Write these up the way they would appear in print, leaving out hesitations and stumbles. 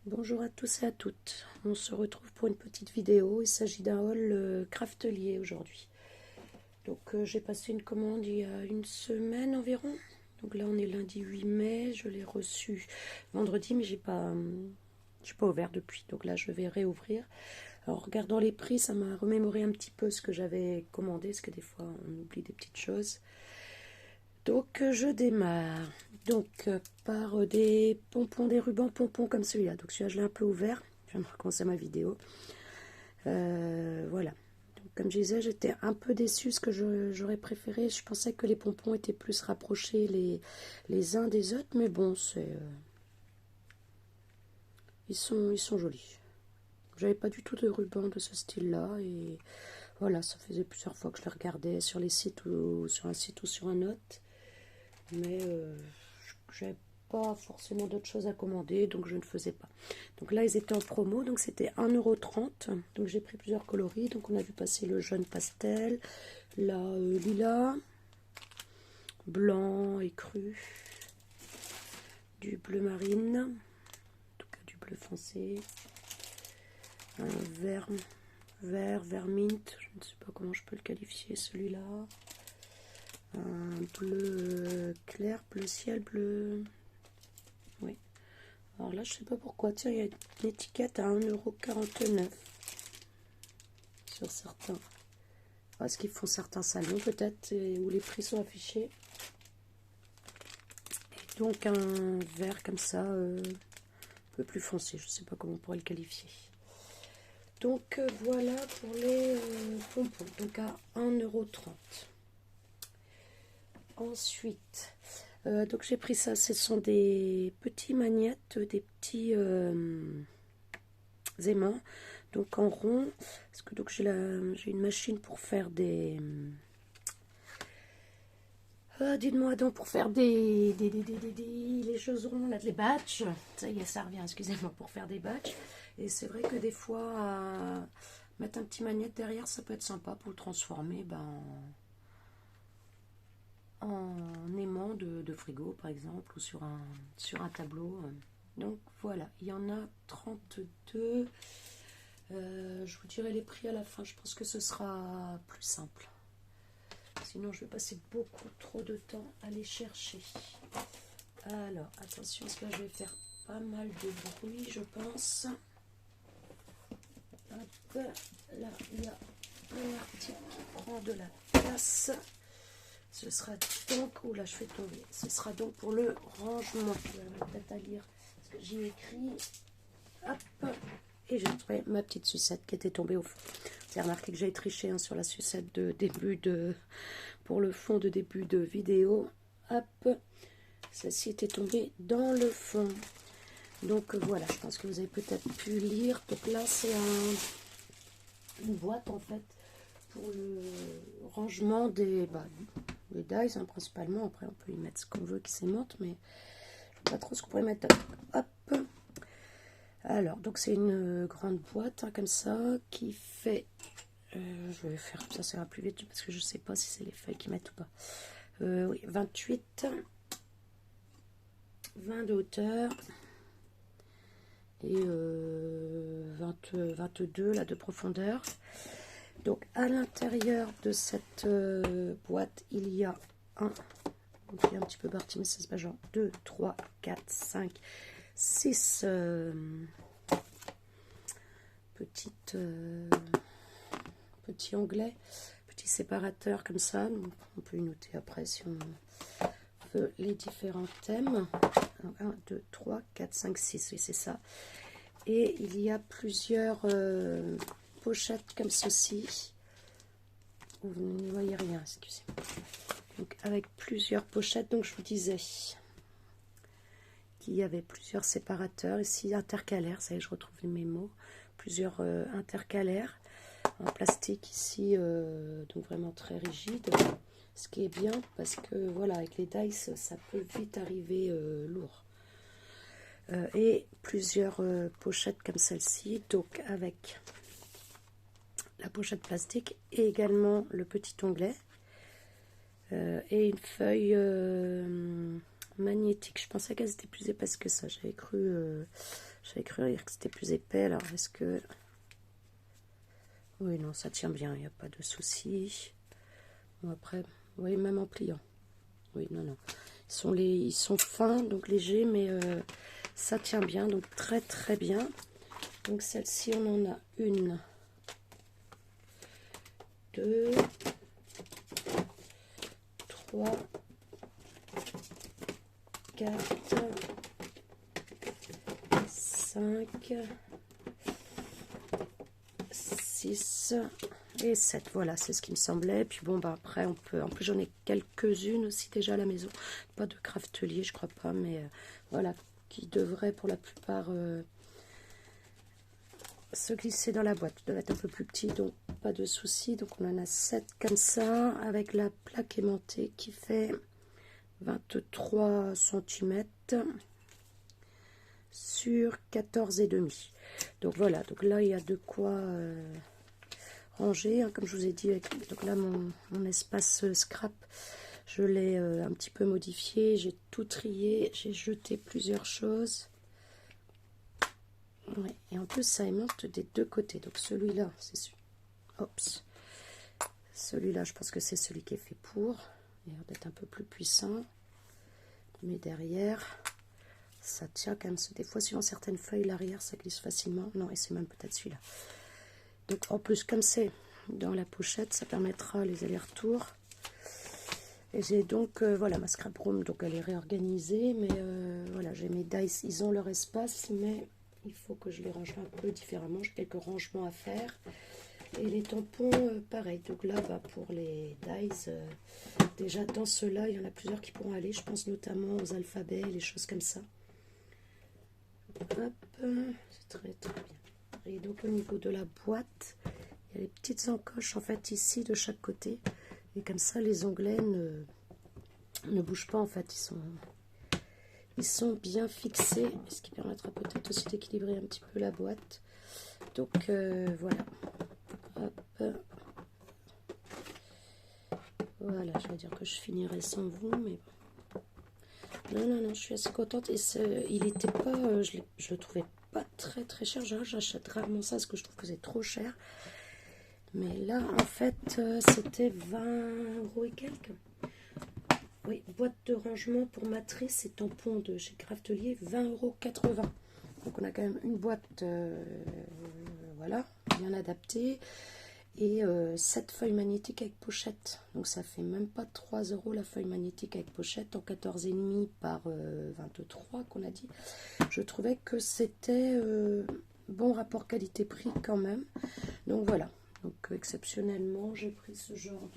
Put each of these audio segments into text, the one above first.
Bonjour à tous et à toutes. On se retrouve pour une petite vidéo. Il s'agit d'un haul craftelier aujourd'hui. Donc j'ai passé une commande il y a une semaine environ. Donc là on est lundi 8 mai. Je l'ai reçu vendredi mais j'ai pas ouvert depuis. Donc là je vais réouvrir. Alors en regardant les prix, ça m'a remémoré un petit peu ce que j'avais commandé, parce que des fois on oublie des petites choses. Donc je démarre par des pompons, des rubans pompons comme celui-là. Donc celui-là je l'ai un peu ouvert. Je viens de recommencer ma vidéo. Voilà. Donc, comme je disais, j'étais un peu déçue, ce que j'aurais préféré. Je pensais que les pompons étaient plus rapprochés les uns des autres, mais bon, ils sont jolis. J'avais pas du tout de ruban de ce style-là et voilà, ça faisait plusieurs fois que je les regardais sur les sites ou sur un site ou sur un autre. Mais j'avais pas forcément d'autres choses à commander, donc je ne faisais pas. Donc là ils étaient en promo, donc c'était 1,30 €. Donc j'ai pris plusieurs coloris. Donc on a vu passer le jaune pastel, la lilas, blanc écru, du bleu marine, en tout cas du bleu foncé, un vert mint, je ne sais pas comment je peux le qualifier celui-là, un bleu clair, bleu ciel, bleu. Oui. Alors là, je sais pas pourquoi. Tiens, il y a une étiquette à 1,49 € sur certains. Est-ce qu'ils font certains salons peut-être où les prix sont affichés. Et donc un vert comme ça, un peu plus foncé. Je sais pas comment on pourrait le qualifier. Donc voilà pour les pompons. Donc à 1,30 €. Ensuite, donc j'ai pris ça. Ce sont des petits magnettes, des petits aimants, donc en rond, parce que donc j'ai une machine pour faire des dites-moi donc, pour faire les choses rondes là, les batchs. Ça y est, ça revient, excusez-moi, pour faire des batchs. Et c'est vrai que des fois mettre un petit magnète derrière, ça peut être sympa pour le transformer en aimant de frigo par exemple, ou sur un tableau. Donc voilà, il y en a 32. Je vous dirai les prix à la fin, je pense que ce sera plus simple. Sinon, je vais passer beaucoup trop de temps à les chercher. Alors, attention, parce que là, je vais faire pas mal de bruit, je pense. Hop, là, il y a un article qui prend de la place. Ce sera donc, là je fais tomber, ce sera donc pour le rangement. Je vais peut-être à lire, parce que j'y ai écrit. Hop, et j'ai trouvé ma petite sucette qui était tombée au fond. Vous avez remarqué que j'ai triché sur la sucette pour le fond de début de vidéo. Hop, celle-ci était tombée dans le fond. Donc voilà, je pense que vous avez peut-être pu lire. Donc là, c'est une boîte en fait pour le rangement des dies, principalement. Après, on peut y mettre ce qu'on veut qui s'aimente, mais je ne sais pas trop ce qu'on pourrait mettre. Hop. Alors, donc c'est une grande boîte comme ça qui fait. Je vais faire ça, ça ira plus vite parce que je ne sais pas si c'est les feuilles qui mettent ou pas. Oui, 28, 20 de hauteur et 22 là de profondeur. Donc à l'intérieur de cette boîte, il y a un petit peu parti, mais ça se passe genre 2, 3, 4, 5, 6 petits onglets, petits séparateurs comme ça. Donc, on peut y noter après si on veut les différents thèmes. 1, 2, 3, 4, 5, 6, oui, c'est ça. Et il y a plusieurs pochettes comme ceci. Vous ne voyez rien, excusez-moi. Donc avec plusieurs pochettes, donc je vous disais qu'il y avait plusieurs séparateurs ici, intercalaires, ça y est, je retrouve mes mots, plusieurs intercalaires en plastique ici, donc vraiment très rigide, ce qui est bien parce que voilà, avec les dice ça peut vite arriver lourd. Et plusieurs pochettes comme celle-ci, donc avec la pochette plastique et également le petit onglet et une feuille magnétiques. Je pensais qu'elles étaient plus épaisses que ça. J'avais cru dire que c'était plus épais. Alors, est-ce que... Oui, non, ça tient bien. Il n'y a pas de souci. Bon, après, oui, même en pliant. Oui, non, non. Ils sont fins, donc légers, mais ça tient bien. Donc, très, très bien. Donc, celle-ci, on en a une, 2, 3, 4, 5, 6 et 7. Voilà, c'est ce qui me semblait. Puis bon, bah après, on peut... En plus, j'en ai quelques-unes aussi déjà à la maison. Pas de craftelier, je crois pas, mais voilà, qui devraient pour la plupart se glisser dans la boîte. Doit être un peu plus petit, donc pas de souci. Donc on en a 7 comme ça, avec la plaque aimantée qui fait 23 cm sur 14,5. Donc voilà, donc là il y a de quoi ranger, hein, comme je vous ai dit. Donc là mon espace scrap, je l'ai un petit peu modifié, j'ai tout trié, j'ai jeté plusieurs choses. Ouais, et en plus ça aimante des deux côtés. Donc celui-là, c'est celui-là, je pense que c'est celui qui est fait pour. Il a l'air d'être un peu plus puissant. Mais derrière, ça tient quand même. Des fois, suivant certaines feuilles, l'arrière, ça glisse facilement. Non, et c'est même peut-être celui-là. Donc en plus, comme c'est dans la pochette, ça permettra les allers-retours. Et j'ai donc, voilà, ma scrap room, donc elle est réorganisée. Mais voilà, j'ai mes dice, ils ont leur espace, mais il faut que je les range un peu différemment. J'ai quelques rangements à faire. Et les tampons, pareil. Donc là, bah, pour les dies, déjà dans ceux-là, il y en a plusieurs qui pourront aller. Je pense notamment aux alphabets, les choses comme ça. Hop, c'est très très bien. Et donc au niveau de la boîte, il y a les petites encoches en fait ici de chaque côté. Et comme ça, les onglets ne bougent pas en fait. Ils sont bien fixés, ce qui permettra peut-être aussi d'équilibrer un petit peu la boîte. Donc voilà. Hop. Voilà, je vais dire que je finirai sans vous, mais bon. Non, je suis assez contente. Et il était pas, je le trouvais pas très très cher. J'achète rarement ça parce que je trouve que c'est trop cher. Mais là, en fait, c'était 20 € et quelques. Oui, boîte de rangement pour matrice et tampons de chez Craftelier, 20,80 €. Donc on a quand même une boîte, voilà, bien adaptée. Et 7 feuilles magnétiques avec pochette. Donc ça fait même pas 3 € la feuille magnétique avec pochette en 14,5 par 23 qu'on a dit. Je trouvais que c'était bon rapport qualité-prix quand même. Donc voilà. Donc exceptionnellement, j'ai pris ce genre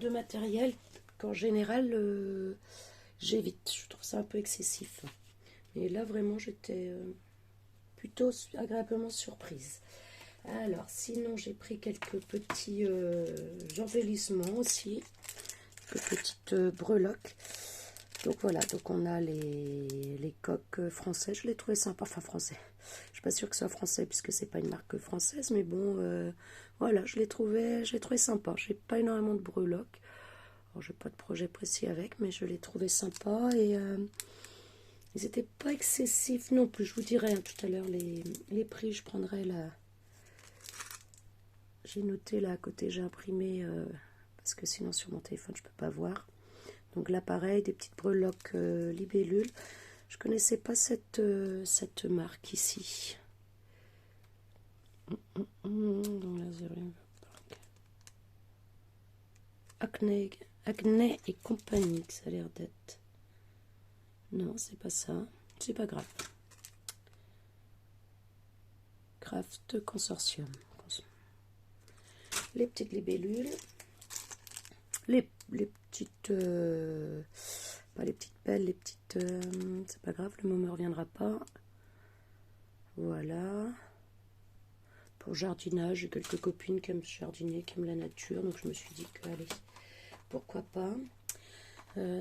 de matériel qu'en général j'évite. Je trouve ça un peu excessif. Et là vraiment j'étais plutôt agréablement surprise. Alors, sinon, j'ai pris quelques petits embellissements aussi, quelques petites breloques. Donc voilà, donc on a les coques français. Je les trouvais sympas, enfin français. Je ne suis pas sûre que ce soit français puisque c'est pas une marque française, mais bon, voilà, je les trouvais sympas. J'ai pas énormément de breloques. Alors, j'ai pas de projet précis avec, mais je les trouvais sympas et ils n'étaient pas excessifs non plus. Je vous dirai hein, tout à l'heure les prix. Je prendrai la... J'ai noté là à côté, j'ai imprimé parce que sinon sur mon téléphone je peux pas voir. Donc là pareil, des petites breloques libellules. Je connaissais pas cette marque ici. Acné et compagnie, que ça a l'air d'être. Non, c'est pas ça. C'est pas grave. Craft Consortium. Les petites libellules, les petites, pas les petites pelles, les petites, c'est pas grave, le mot me reviendra pas. Voilà. Pour jardinage, j'ai quelques copines qui aiment jardiner, qui aiment la nature, donc je me suis dit que, allez, pourquoi pas.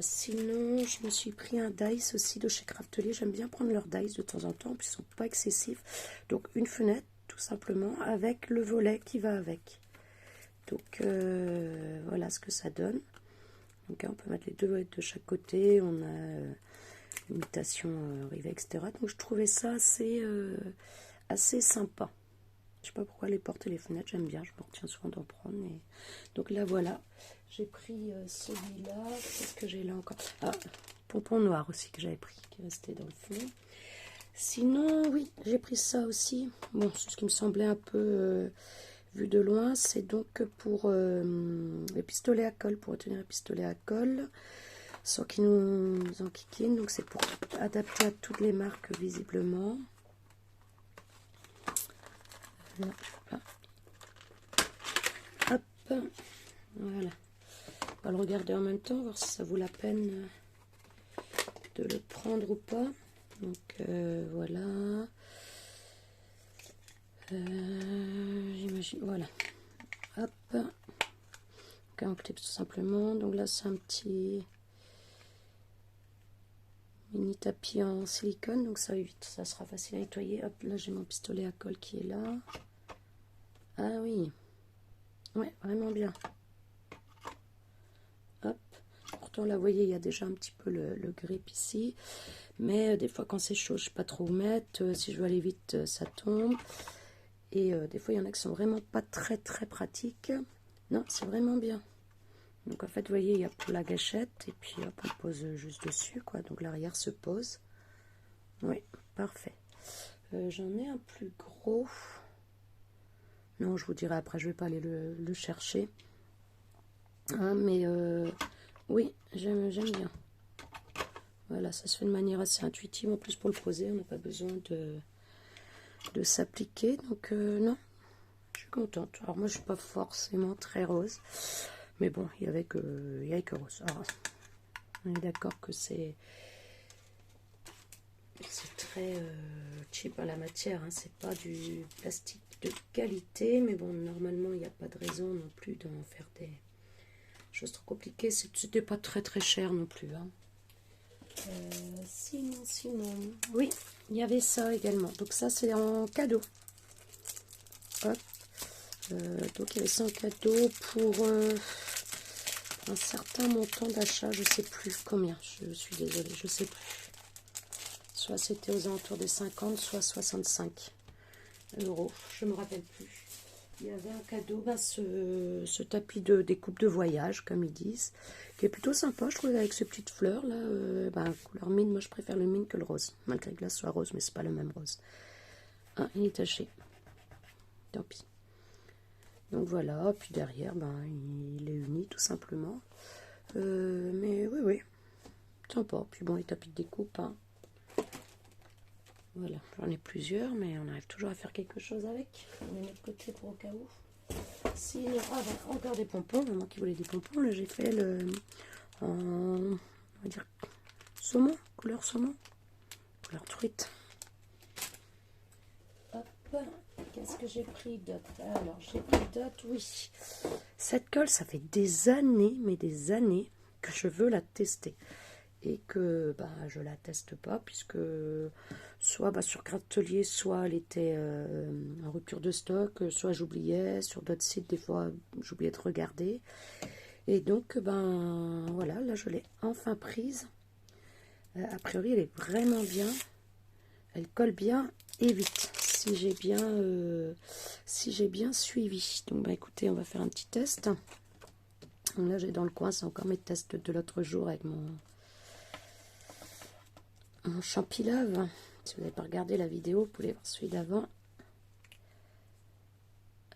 Sinon, je me suis pris un dice aussi de chez Craftelier. J'aime bien prendre leurs dice de temps en temps, puis ils sont pas excessifs. Donc une fenêtre, tout simplement, avec le volet qui va avec. Donc voilà ce que ça donne. Donc on peut mettre les deux de chaque côté. On a imitation rivée, etc. Donc je trouvais ça assez sympa. Je sais pas pourquoi les portes et les fenêtres, j'aime bien. Je me retiens souvent d'en prendre. Mais... Donc là, voilà. J'ai pris celui-là. Qu'est-ce que j'ai là encore? Ah, pompon noir aussi que j'avais pris, qui restait dans le fond. Sinon, oui, j'ai pris ça aussi. Bon, c'est ce qui me semblait un peu vu de loin. C'est donc pour les pistolets à colle, pour retenir les pistolets à colle, sans qu'ils nous enquiquinent. Donc c'est pour adapter à toutes les marques visiblement. Là, hop, voilà. On va le regarder en même temps, voir si ça vaut la peine de le prendre ou pas. Donc voilà. J'imagine, voilà. Hop. Donc un clip tout simplement. Donc là c'est un petit mini tapis en silicone, donc ça évite, ça sera facile à nettoyer. Hop, là j'ai mon pistolet à colle qui est là. Ah oui, ouais, vraiment bien. Hop, pourtant là vous voyez il y a déjà un petit peu le grip ici, mais des fois quand c'est chaud je sais pas trop où mettre, si je veux aller vite ça tombe, et des fois il y en a qui sont vraiment pas très pratiques. Non, c'est vraiment bien. Donc en fait vous voyez il y a pour la gâchette et puis hop on pose juste dessus quoi, donc l'arrière se pose. Oui, parfait. J'en ai un plus gros. Non, je vous dirai après, je vais pas aller le chercher. Hein, mais oui, j'aime bien. Voilà, ça se fait de manière assez intuitive. En plus pour le poser, on n'a pas besoin de s'appliquer. Donc non, je suis contente. Alors moi je suis pas forcément très rose. Mais bon, il y avait que rose. Alors, on est d'accord que c'est très cheap à la matière, hein. C'est pas du plastique de qualité, mais bon, normalement il n'y a pas de raison non plus d'en faire des choses trop compliquées. C'était pas très cher non plus, hein. Sinon, oui, il y avait ça également. Donc ça c'est en cadeau. Hop. Donc il y avait ça en cadeau pour un certain montant d'achat, je sais plus combien, je suis désolée, je sais plus. Soit c'était aux alentours des 50, soit 65 €, je me rappelle plus. Il y avait un cadeau, ce tapis de découpe de voyage, comme ils disent, qui est plutôt sympa, je trouve, avec ces petites fleurs là, couleur mine. Moi je préfère le mine que le rose, malgré que là soit rose, mais c'est pas le même rose. Ah, il est taché, tant pis. Donc voilà, puis derrière, il est uni tout simplement. Mais oui, sympa. Puis bon, les tapis de découpe, hein. Voilà, j'en ai plusieurs, mais on arrive toujours à faire quelque chose avec. On les met de côté pour au cas où. Sinon, encore des pompons. Moi qui voulais des pompons, là j'ai fait on va dire saumon, couleur saumon, couleur truite. Hop, qu'est-ce que j'ai pris d'autre? Alors j'ai pris d'autre, oui. Cette colle, ça fait des années, mais des années que je veux la tester. Et que je la teste pas, puisque soit sur Gratelier, soit elle était en rupture de stock, soit j'oubliais, sur d'autres sites des fois j'oubliais de regarder, et donc voilà, là je l'ai enfin prise. A priori elle est vraiment bien, elle colle bien et vite, si j'ai bien suivi. Donc écoutez, on va faire un petit test. Donc, là j'ai dans le coin, c'est encore mes tests de l'autre jour avec mon Champilave. Si vous n'avez pas regardé la vidéo, vous pouvez voir celui d'avant.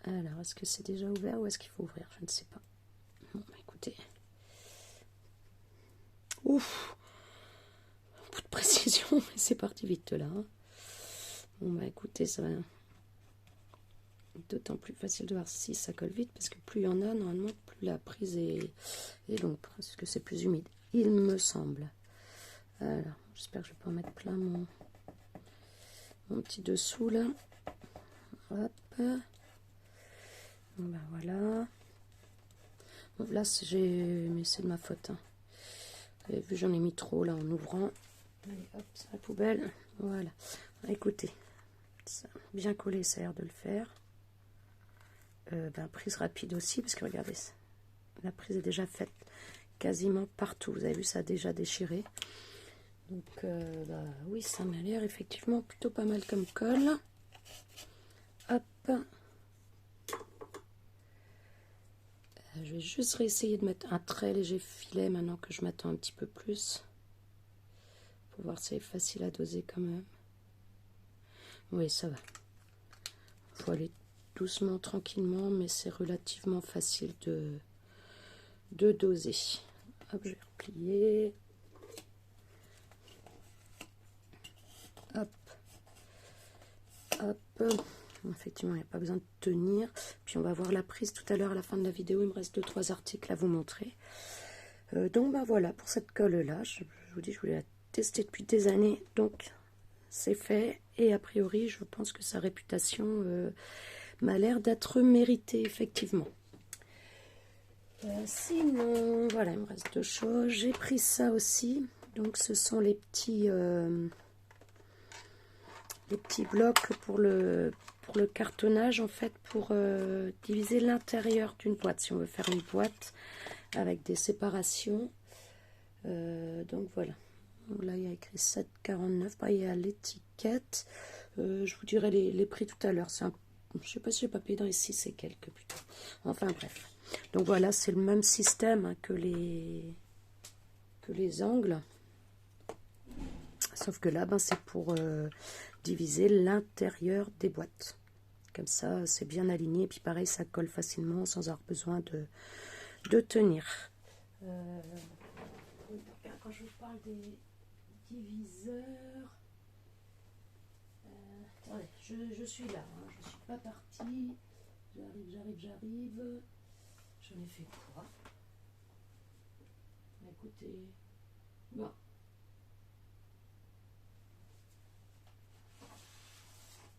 Alors, est-ce que c'est déjà ouvert ou est-ce qu'il faut ouvrir? Je ne sais pas. Bon, écoutez. Ouf! Beaucoup de précision, mais c'est parti vite là. Bon, écoutez, ça va. D'autant plus facile de voir si ça colle vite, parce que plus il y en a, normalement, plus la prise est longue, parce que c'est plus humide, il me semble. Alors, j'espère que je vais pas en mettre plein mon petit dessous là. Hop. Bon, voilà. Bon, là, mais c'est de ma faute. Hein. Vous avez vu, j'en ai mis trop là en ouvrant. Allez, hop, c'est la poubelle. Voilà. Écoutez, ça, bien collé, ça a l'air de le faire. Prise rapide aussi, parce que regardez, la prise est déjà faite. quasiment partout. Vous avez vu, ça a déjà déchiré. Donc, bah, oui, ça m'a l'air effectivement plutôt pas mal comme colle. Hop. Je vais juste réessayer de mettre un très léger filet maintenant que je m'attends un petit peu plus. Pour voir si c'est facile à doser quand même. Oui, ça va. Il faut aller doucement, tranquillement, mais c'est relativement facile de doser. Hop, je vais replier. Hop. Hop. Effectivement, il n'y a pas besoin de tenir. Puis on va voir la prise tout à l'heure à la fin de la vidéo. Il me reste 2-3 articles à vous montrer. Donc bah voilà, pour cette colle-là, je vous dis, je voulais la tester depuis des années. Donc c'est fait. Et a priori, je pense que sa réputation m'a l'air d'être méritée, effectivement. Sinon, voilà, il me reste 2 choses. J'ai pris ça aussi. Donc ce sont les petits blocs pour le cartonnage, en fait, pour diviser l'intérieur d'une boîte. Si on veut faire une boîte avec des séparations. Donc voilà. Là, il y a écrit 7,49. Pareil à l'étiquette. Je vous dirai les prix tout à l'heure. Je ne sais pas si j'ai pas payé dans les 6 et quelques plutôt. Enfin bref. Donc voilà, c'est le même système hein, que les angles. Sauf que là, ben, c'est pour diviser l'intérieur des boîtes. Comme ça, c'est bien aligné. Et puis pareil, ça colle facilement sans avoir besoin de tenir. Quand je vous parle des diviseurs, attendez, je suis là. Hein, je ne suis pas partie. J'arrive. J'en ai fait quoi? Écoutez, bon.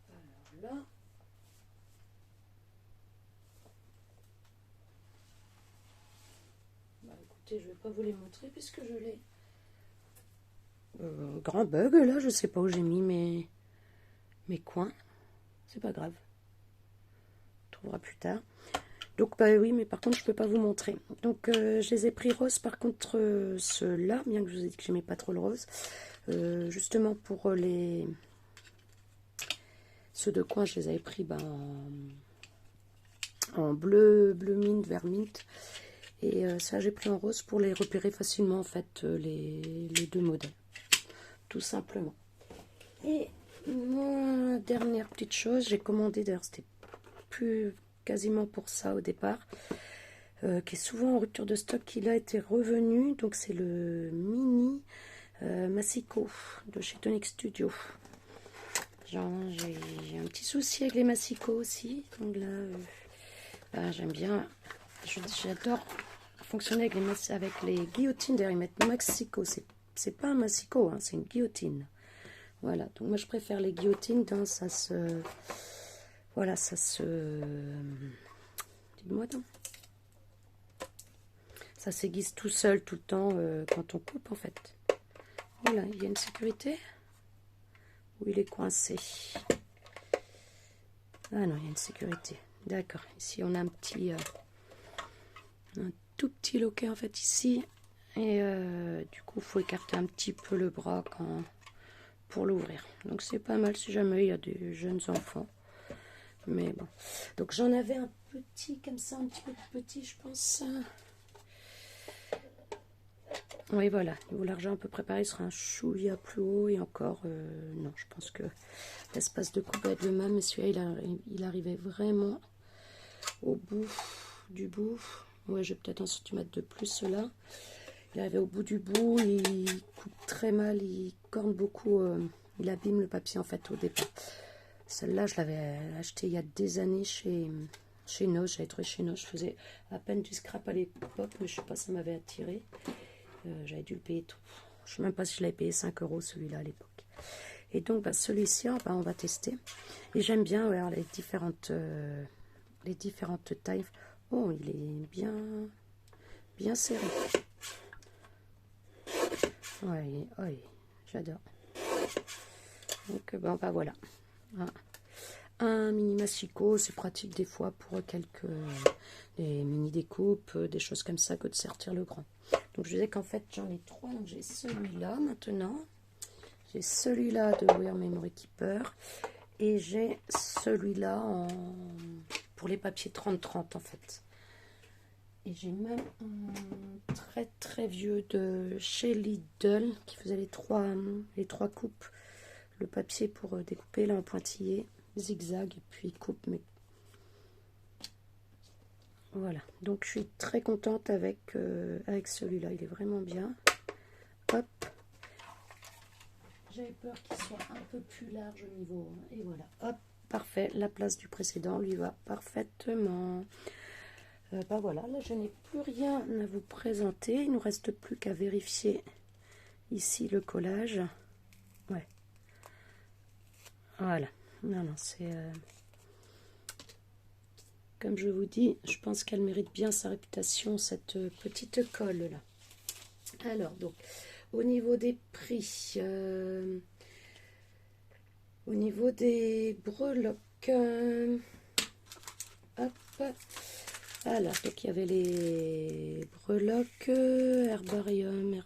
Alors là, bah écoutez, je vais pas vous les montrer puisque je l'ai. Grand bug là, je sais pas où j'ai mis mes coins. C'est pas grave. On trouvera plus tard. Donc bah oui, mais par contre je peux pas vous montrer. Donc je les ai pris rose, par contre ceux-là, bien que je vous ai dit que j'aimais pas trop le rose, justement pour ceux de coin, je les avais pris ben, en bleu mint, vert mint, et ça j'ai pris en rose pour les repérer facilement en fait, les 2 modèles, tout simplement. Et ma dernière petite chose, j'ai commandé, d'ailleurs c'était plus quasiment pour ça au départ, qui est souvent en rupture de stock, qui a été revenu. Donc c'est le mini Massico de chez Tonic Studio. J'ai un petit souci avec les Massico aussi. Donc là, j'aime bien. J'adore fonctionner avec les guillotines. D'ailleurs, ils mettent Massico. C'est pas un Massico, hein, c'est une guillotine. Voilà. Donc moi, je préfère les guillotines. Dans ça se... Voilà, ça se... Dites-moi donc. Ça s'aiguise tout seul, tout le temps, quand on coupe, en fait. Voilà, il y a une sécurité. Où il est coincé. Ah non, il y a une sécurité. D'accord. Ici, on a un tout petit loquet, en fait, ici. Et du coup, il faut écarter un petit peu le bras pour l'ouvrir. Donc, c'est pas mal si jamais il y a des jeunes enfants. Mais bon. Donc j'en avais un petit comme ça, un petit peu plus petit, je pense. Oui, voilà. Niveau l'argent à peu près pareil, sera un chouïa plus haut. Et encore, non, je pense que l'espace de coupe va être le même. Mais celui-là, il arrivait vraiment au bout du bout. Ouais, j'ai peut-être 1 centimètre de plus là. Il arrivait au bout du bout. Il coupe très mal. Il corne beaucoup. Il abîme le papier en fait au départ. Celle-là, je l'avais achetée il y a des années chez Noche. J'avais trouvé chez Noche. Je faisais à peine du scrap à l'époque, mais je sais pas, ça m'avait attiré. J'avais dû le payer tout. Je sais même pas si je l'avais payé 5 € celui-là à l'époque. Et donc, bah, celui-ci, on va tester. Et j'aime bien ouais, les différentes tailles. Oh, il est bien serré. Ouais, j'adore. Donc, bah voilà. Un mini Massico, c'est pratique des fois pour des mini découpes, des choses comme ça, que de sortir le grand. Donc je disais qu'en fait j'en ai 3, donc j'ai celui-là maintenant. J'ai celui-là de Wear Memory Keeper. Et j'ai celui-là pour les papiers 30-30 en fait. Et j'ai même un très très vieux de chez Lidl qui faisait les trois coupes. Le papier pour découper là en pointillé, zigzag et puis coupe. Mais voilà, donc je suis très contente avec celui-là, il est vraiment bien. Hop, j'avais peur qu'il soit un peu plus large au niveau, et voilà, hop, parfait, la place du précédent lui va parfaitement. Bah voilà, là je n'ai plus rien à vous présenter, il ne nous reste plus qu'à vérifier ici le collage. Ouais, voilà, non, c'est... Comme je vous dis, je pense qu'elle mérite bien sa réputation, cette petite colle là. Alors, donc, au niveau des prix, au niveau des breloques, hop, alors, donc il y avait les breloques, herbarium,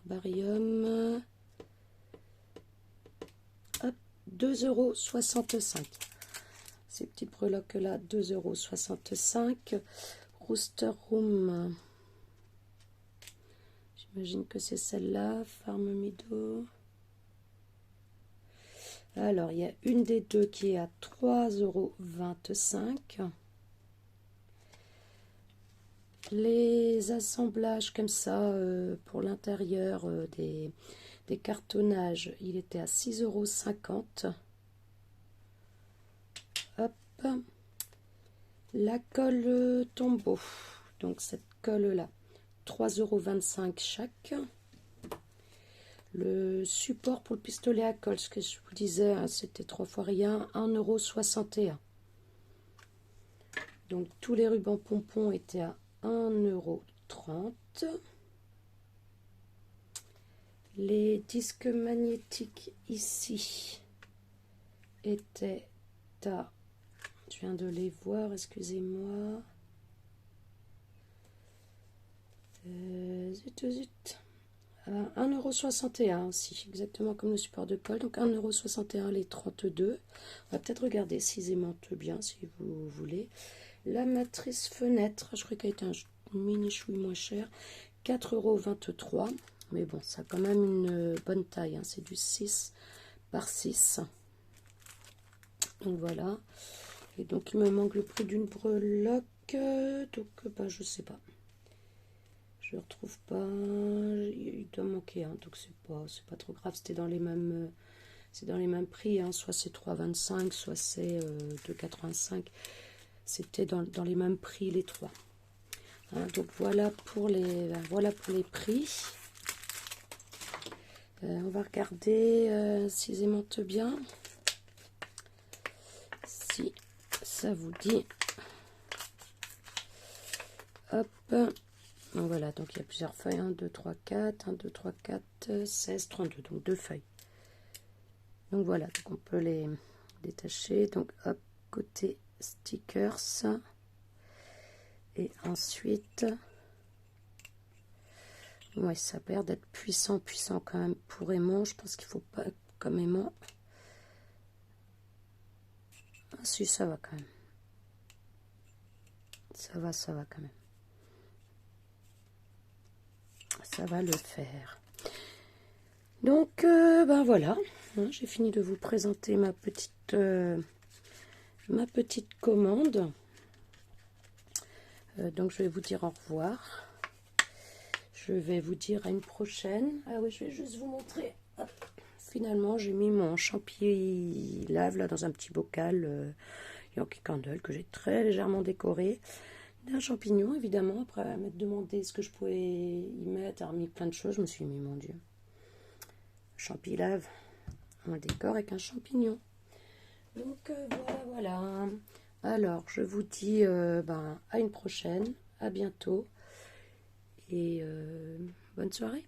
hop, 2,65 €. Ces petites breloques là, 2,65 €. Rooster Room, j'imagine que c'est celle-là. Farm Meadow. Alors, il y a une des deux qui est à 3,25 €. Les assemblages comme ça, pour l'intérieur des cartonnages, il était à 6,50 €. Hop. La colle tombeau, donc cette colle là, 3,25 € chaque. Le support pour le pistolet à colle, ce que je vous disais, hein, c'était 3 fois rien, 1,61 €. Donc tous les rubans pompons étaient à 1,30 €. Les disques magnétiques ici étaient à... Je viens de les voir, excusez-moi. Zut. 1,61 € aussi, exactement comme le support de colle. Donc 1,61 € les 32. On va peut-être regarder s'ils aimantent bien, si vous voulez. La matrice fenêtre, je crois qu'elle était un mini chouille moins cher. 4,23 €. Mais bon, ça a quand même une bonne taille. Hein. C'est du 6 par 6. Donc voilà. Et donc il me manque le prix d'une breloque, donc bah, je sais pas, je ne retrouve pas, il doit manquer un, donc c'est pas trop grave, c'était dans les mêmes, c'est dans les mêmes prix, hein. Soit c'est 3,25 €, soit c'est 2,85 €, c'était dans les mêmes prix les trois. Hein, donc voilà pour les prix. On va regarder s'ils aimantent bien. Si ça vous dit. Hop. Donc voilà, donc il y a plusieurs feuilles. 1, 2, 3, 4. 1, 2, 3, 4, 16, 32. Donc 2 feuilles. Donc voilà, donc on peut les détacher. Donc hop, côté stickers. Et ensuite, ouais, ça a l'air d'être puissant quand même pour aimant. Je pense qu'il faut pas comme aimant. Ah, si, ça va quand même. Ça va quand même. Ça va le faire. Donc, ben voilà. Hein, j'ai fini de vous présenter ma petite commande. Donc, je vais vous dire au revoir. Je vais vous dire à une prochaine. Ah oui, je vais juste vous montrer. Hop. Finalement, j'ai mis mon champi lave là dans un petit bocal Yankee Candle que j'ai très légèrement décoré. D'un champignon, évidemment. Après m'être demandé ce que je pouvais y mettre, avoir mis plein de choses, je me suis mis, mon Dieu. Champi lave, on le décore avec un champignon. Donc voilà. Alors, je vous dis à une prochaine, à bientôt et bonne soirée.